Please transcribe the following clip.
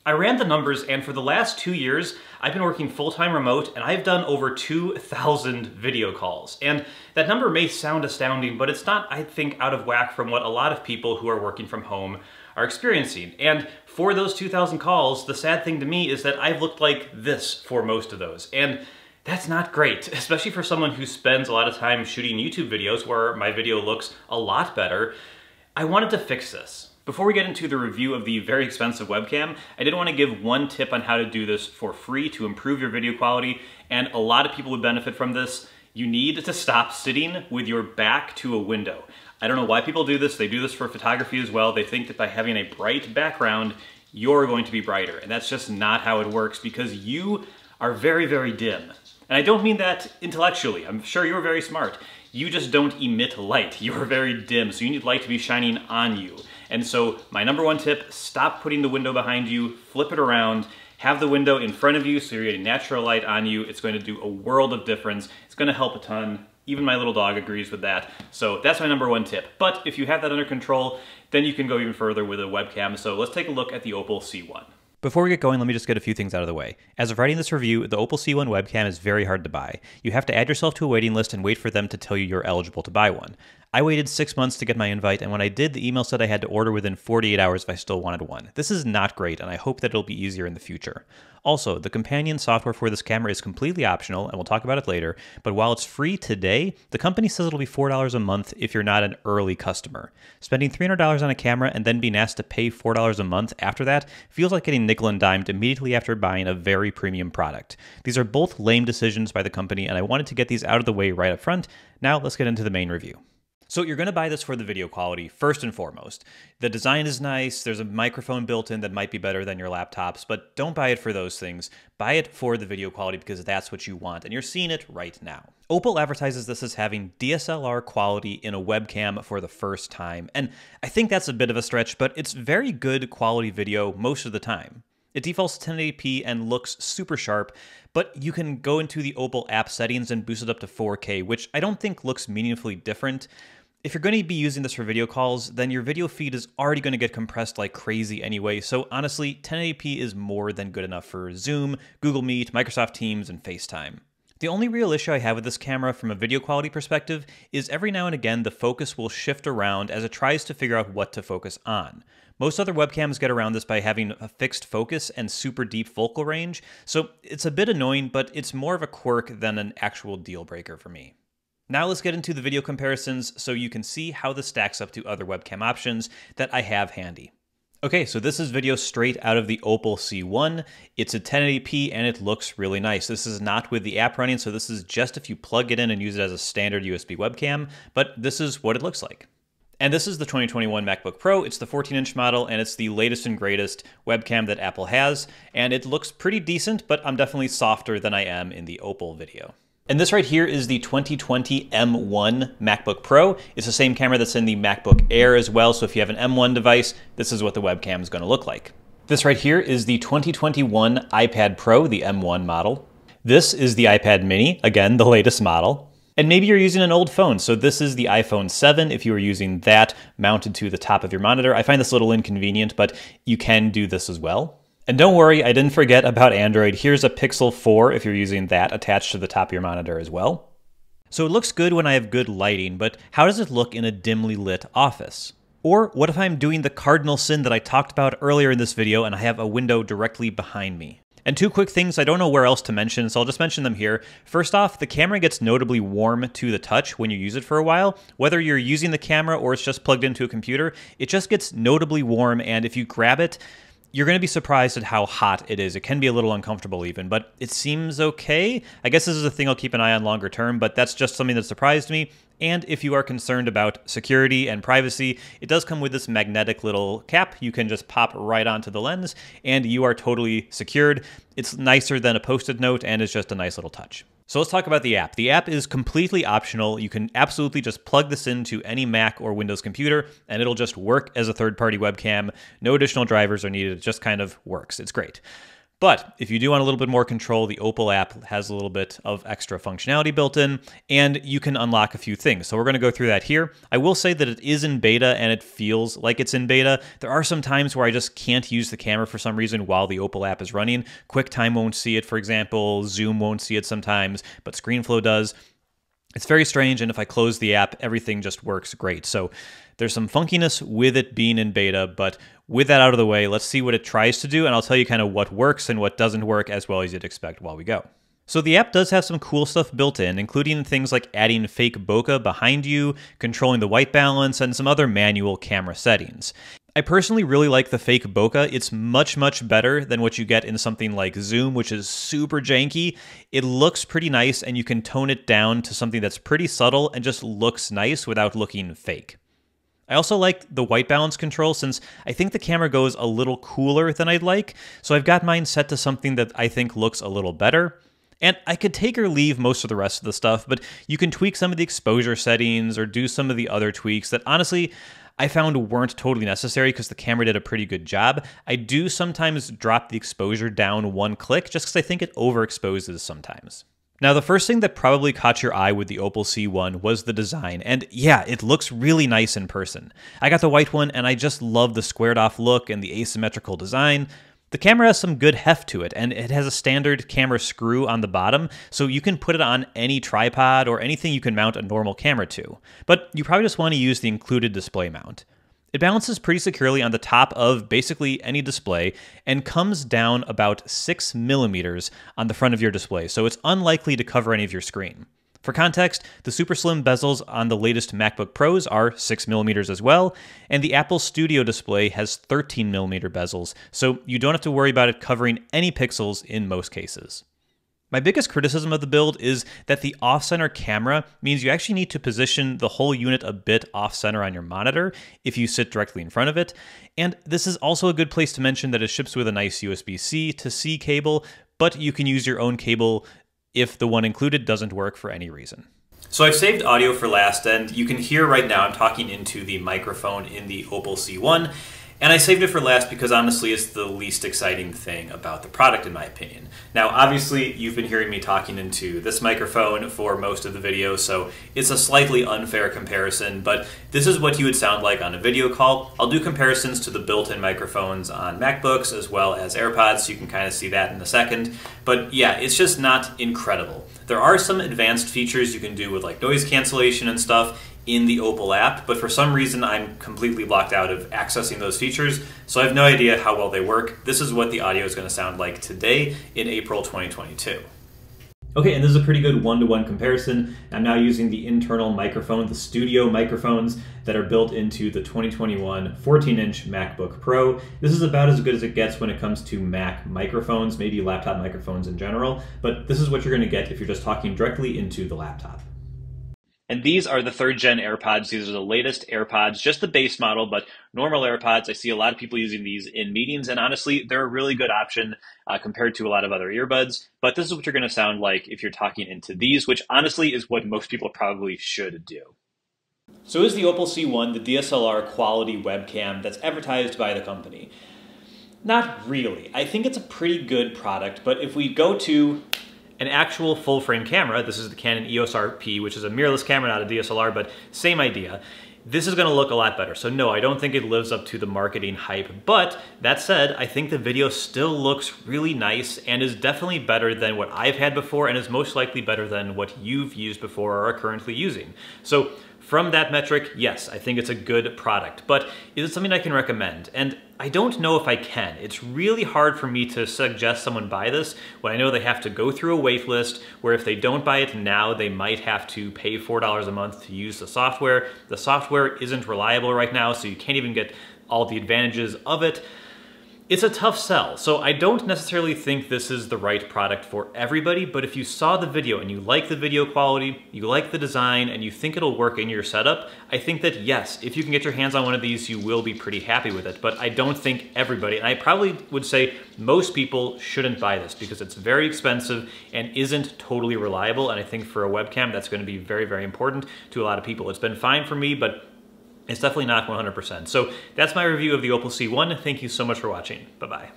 I ran the numbers, and for the last 2 years, I've been working full-time remote, and I've done over 2,000 video calls. And that number may sound astounding, but it's not, I think, out of whack from what a lot of people who are working from home are experiencing. And for those 2,000 calls, the sad thing to me is that I've looked like this for most of those. And that's not great, especially for someone who spends a lot of time shooting YouTube videos where my video looks a lot better. I wanted to fix this. Before we get into the review of the very expensive webcam, I did want to give one tip on how to do this for free to improve your video quality, and a lot of people would benefit from this. You need to stop sitting with your back to a window. I don't know why people do this. They do this for photography as well. They think that by having a bright background, you're going to be brighter, and that's just not how it works because you are very, very dim. And I don't mean that intellectually. I'm sure you're very smart. You just don't emit light. You're very dim, so you need light to be shining on you. And so my number one tip, stop putting the window behind you, flip it around, have the window in front of you so you're getting natural light on you. It's going to do a world of difference. It's going to help a ton. Even my little dog agrees with that. So that's my number one tip. But if you have that under control, then you can go even further with a webcam. So let's take a look at the Opal C1. Before we get going, let me just get a few things out of the way. As of writing this review, the Opal C1 webcam is very hard to buy. You have to add yourself to a waiting list and wait for them to tell you you're eligible to buy one. I waited 6 months to get my invite, and when I did, the email said I had to order within 48 hours if I still wanted one. This is not great, and I hope that it'll be easier in the future. Also, the companion software for this camera is completely optional, and we'll talk about it later, but while it's free today, the company says it'll be $4 a month if you're not an early customer. Spending $300 on a camera and then being asked to pay $4 a month after that feels like getting nickel and dimed immediately after buying a very premium product. These are both lame decisions by the company, and I wanted to get these out of the way right up front. Now let's get into the main review. So you're going to buy this for the video quality, first and foremost. The design is nice, there's a microphone built in that might be better than your laptops, but don't buy it for those things. Buy it for the video quality because that's what you want, and you're seeing it right now. Opal advertises this as having DSLR quality in a webcam for the first time, and I think that's a bit of a stretch, but it's very good quality video most of the time. It defaults to 1080p and looks super sharp, but you can go into the Opal app settings and boost it up to 4K, which I don't think looks meaningfully different. If you're going to be using this for video calls, then your video feed is already going to get compressed like crazy anyway, so honestly, 1080p is more than good enough for Zoom, Google Meet, Microsoft Teams, and FaceTime. The only real issue I have with this camera from a video quality perspective is every now and again the focus will shift around as it tries to figure out what to focus on. Most other webcams get around this by having a fixed focus and super deep focal range, so it's a bit annoying, but it's more of a quirk than an actual deal breaker for me. Now let's get into the video comparisons so you can see how this stacks up to other webcam options that I have handy. Okay, so this is video straight out of the Opal C1. It's a 1080p and it looks really nice. This is not with the app running, so this is just if you plug it in and use it as a standard USB webcam, but this is what it looks like. And this is the 2021 MacBook Pro. It's the 14-inch model, and it's the latest and greatest webcam that Apple has, and it looks pretty decent, but I'm definitely softer than I am in the Opal video. And this right here is the 2020 M1 MacBook Pro. It's the same camera that's in the MacBook Air as well, so if you have an M1 device, this is what the webcam is going to look like. This right here is the 2021 iPad Pro, the M1 model. This is the iPad mini, again, the latest model. And maybe you're using an old phone, so this is the iPhone 7 if you were using that mounted to the top of your monitor. I find this a little inconvenient, but you can do this as well. And don't worry, I didn't forget about Android. Here's a Pixel 4 if you're using that attached to the top of your monitor as well. So it looks good when I have good lighting, but how does it look in a dimly lit office? Or what if I'm doing the cardinal sin that I talked about earlier in this video and I have a window directly behind me? And two quick things, I don't know where else to mention, so I'll just mention them here. First off, the camera gets notably warm to the touch when you use it for a while. Whether you're using the camera or it's just plugged into a computer, it just gets notably warm, and if you grab it, you're going to be surprised at how hot it is. It can be a little uncomfortable even, but it seems okay. I guess this is a thing I'll keep an eye on longer term, but that's just something that surprised me. And if you are concerned about security and privacy, it does come with this magnetic little cap. You can just pop right onto the lens and you are totally secured. It's nicer than a Post-it note and it's just a nice little touch. So let's talk about the app. The app is completely optional. You can absolutely just plug this into any Mac or Windows computer and it'll just work as a third-party webcam. No additional drivers are needed. It just kind of works. It's great. But if you do want a little bit more control, the Opal app has a little bit of extra functionality built in, and you can unlock a few things. So we're going to go through that here. I will say that it is in beta, and it feels like it's in beta. There are some times where I just can't use the camera for some reason while the Opal app is running. QuickTime won't see it, for example. Zoom won't see it sometimes, but ScreenFlow does. It's very strange, and if I close the app, everything just works great. So there's some funkiness with it being in beta, but with that out of the way, let's see what it tries to do, and I'll tell you kind of what works and what doesn't work as well as you'd expect while we go. So the app does have some cool stuff built in, including things like adding fake bokeh behind you, controlling the white balance, and some other manual camera settings. I personally really like the fake bokeh. It's much, much better than what you get in something like Zoom, which is super janky. It looks pretty nice, and you can tone it down to something that's pretty subtle and just looks nice without looking fake. I also like the white balance control since I think the camera goes a little cooler than I'd like, so I've got mine set to something that I think looks a little better. And I could take or leave most of the rest of the stuff, but you can tweak some of the exposure settings or do some of the other tweaks that honestly I found weren't totally necessary because the camera did a pretty good job. I do sometimes drop the exposure down one click just because I think it overexposes sometimes. Now, the first thing that probably caught your eye with the Opal C1 was the design, and yeah, it looks really nice in person. I got the white one, and I just love the squared-off look and the asymmetrical design. The camera has some good heft to it, and it has a standard camera screw on the bottom, so you can put it on any tripod or anything you can mount a normal camera to. But you probably just want to use the included display mount. It balances pretty securely on the top of basically any display and comes down about 6 millimeters on the front of your display, so it's unlikely to cover any of your screen. For context, the super slim bezels on the latest MacBook Pros are 6 millimeters as well, and the Apple Studio display has 13 millimeter bezels, so you don't have to worry about it covering any pixels in most cases. My biggest criticism of the build is that the off-center camera means you actually need to position the whole unit a bit off-center on your monitor if you sit directly in front of it. And this is also a good place to mention that it ships with a nice USB-C to C cable, but you can use your own cable if the one included doesn't work for any reason. So I've saved audio for last, and you can hear right now I'm talking into the microphone in the Opal C1. And I saved it for last because honestly it's the least exciting thing about the product in my opinion. Now obviously you've been hearing me talking into this microphone for most of the video, so it's a slightly unfair comparison, but this is what you would sound like on a video call. I'll do comparisons to the built-in microphones on MacBooks as well as AirPods, so you can kind of see that in a second. But yeah, it's just not incredible. There are some advanced features you can do with like noise cancellation and stuff in the Opal app, but for some reason I'm completely blocked out of accessing those features, so I have no idea how well they work. This is what the audio is going to sound like today in April 2022. Okay, and this is a pretty good one-to-one comparison. I'm now using the internal microphone, the studio microphones that are built into the 2021 14-inch MacBook Pro. This is about as good as it gets when it comes to Mac microphones, maybe laptop microphones in general, but this is what you're going to get if you're just talking directly into the laptop. And these are the 3rd gen AirPods. These are the latest AirPods, just the base model, but normal AirPods. I see a lot of people using these in meetings, and honestly, they're a really good option compared to a lot of other earbuds. But this is what you're going to sound like if you're talking into these, which honestly is what most people probably should do. So is the Opal C1 the DSLR quality webcam that's advertised by the company? Not really. I think it's a pretty good product, but if we go to an actual full-frame camera, this is the Canon EOS RP, which is a mirrorless camera, not a DSLR, but same idea. This is going to look a lot better. So no, I don't think it lives up to the marketing hype. But that said, I think the video still looks really nice and is definitely better than what I've had before and is most likely better than what you've used before or are currently using. So from that metric, yes, I think it's a good product, but is it something I can recommend? And I don't know if I can. It's really hard for me to suggest someone buy this when I know they have to go through a wait list where if they don't buy it now, they might have to pay $4 a month to use the software. The software isn't reliable right now, so you can't even get all the advantages of it. It's a tough sell, so I don't necessarily think this is the right product for everybody, but if you saw the video and you like the video quality, you like the design, and you think it'll work in your setup, I think that yes, if you can get your hands on one of these, you will be pretty happy with it. But I don't think everybody, and I probably would say most people shouldn't buy this because it's very expensive and isn't totally reliable, and I think for a webcam, that's going to be very, very important to a lot of people. It's been fine for me, but it's definitely not 100%. So that's my review of the Opal C1. Thank you so much for watching. Bye-bye.